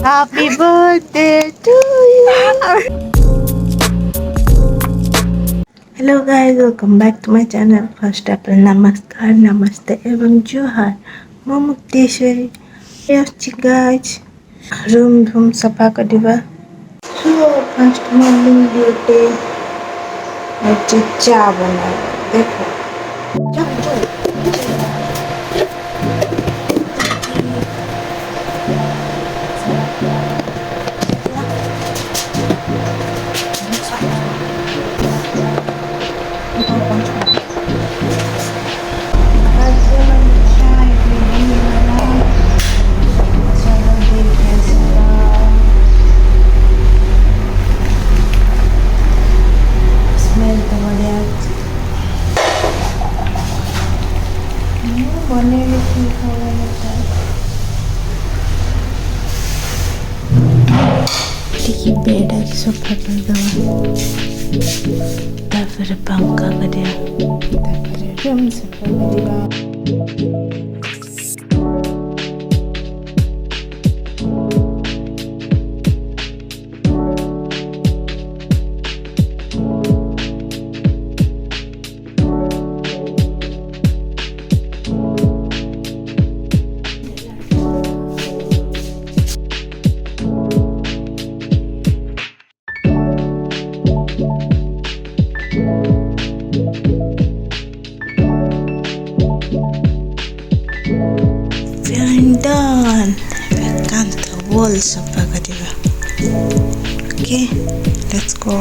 Happy birthday to you. Hello guys, welcome back to my channel. First आपलं नमस्कार, नमस्ते एवं जोहार. ମୁଁ ମୁକ୍ତେଶ୍ୱରୀ ଆସୁଛି ଗାଇଜ୍ ରୁମ୍ ସଫା କରିବା। ସୋ ଫାଷ୍ଟ ମର୍ଣ୍ଣିଂ ଡ୍ୟୁଟି ହେଉଛି ଚା ବନାଇବା। ଦେଖ ସ୍ମେଲ୍ ତ ବଢ଼ିଆ ଅଛି। ମୁଁ ବନେଇବି ଠିକ୍ ହବନି ସାର୍। ଟିକେ ବେଡ୍ ଆଜି ସଫା କରିଦେବା, ତାପରେ ପଙ୍ଖା କରିବା, ତାପରେ ରୁମ୍ ସଫା କରିବା। Done. Canta wall safha kariba. Okay, let's go.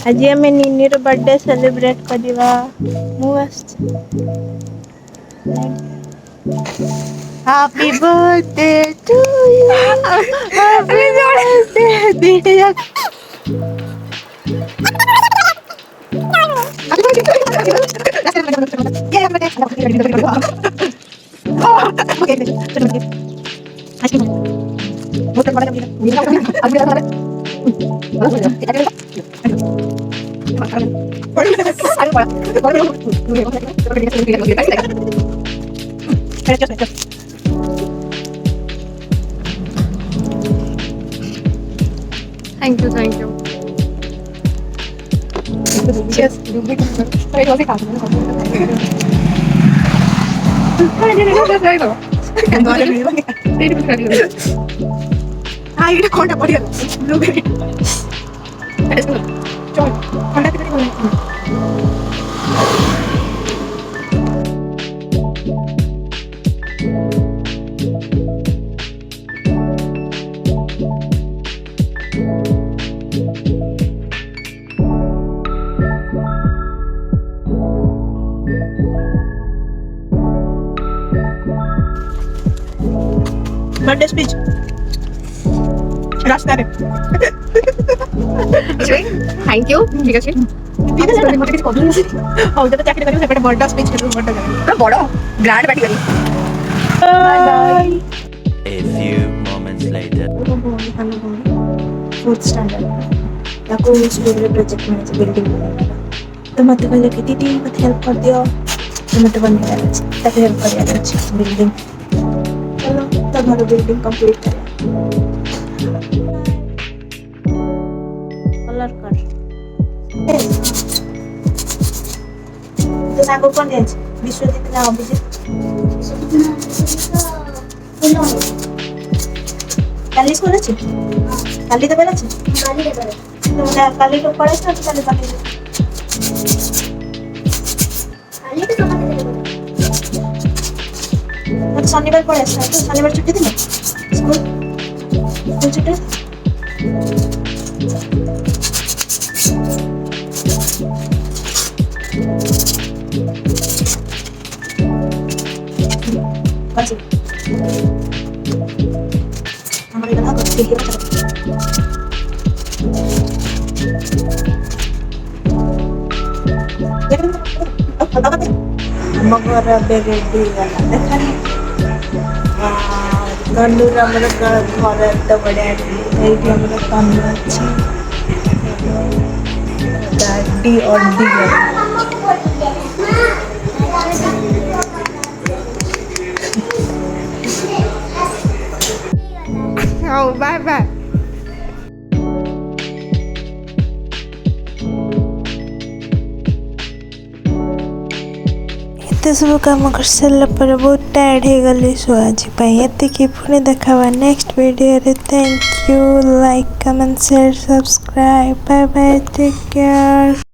आज आम निनीर बर्थडे सेलिब्रेट करवा। Happy birthday to you, happy birthday. Thank you, thank you. Cheers. ଏଇଟା କଣଟା ପଡ଼ିଗଲା ବ୍ଲୁବେରୀ ଥଣ୍ଡା କେତେ ଭଲ बर्थडे स्पीच रास्ताରେ Thank you. ঠিক আছে ମତେ କିଛି କହୁନି ହଉ ଯେତେ ଚାକିରି କରିବୁ ସେପଟେ ବଡ଼ ସ୍ପିଚ୍ କରିବୁ ବଡ଼ ବଡ଼ ଗ୍ରାଣ୍ଡ ପାର୍ଟି କରି A few moments later. Fourth standard ताको स्कूल प्रोजेक्ट मिले बिल्डिंग बनाना तो मत कहले कि दीदी मत हेल्प कर दियो तो मत बनेगा ताको हेल्प करिया अछि बिल्डिंग चलो तो घर बिल्डिंग कंप्लीट कर कलर कर तो सांगो कोन है विश्वजीत ना अभिजीत काली स्कूल अछि काली देबे अछि तो ना काली तो पढ़े छ काली बाकी और शनिवार पढ़े छ तो शनिवार छुट्टी दिले स्कूल छुट्टी बच्चे हमारे घर का ठीक है मगर रेडी गला देखा तंदूर हमर घर तो बढ़िया एठी हमर तंदूर अछि गाड़ी ऑडी Oh, bye bye. ଏତେ ସବୁ କାମ କରିସାରିଲା ପରେ ବହୁତ ଟାୟାର୍ଡ଼ ହେଇଗଲି ସୋ ଆଜି ପାଇଁ ଏତିକି ପୁଣି ଦେଖାବା ନେକ୍ସଟ ଭିଡ଼ିଓରେ thank you like comment share subscribe bye bye take care.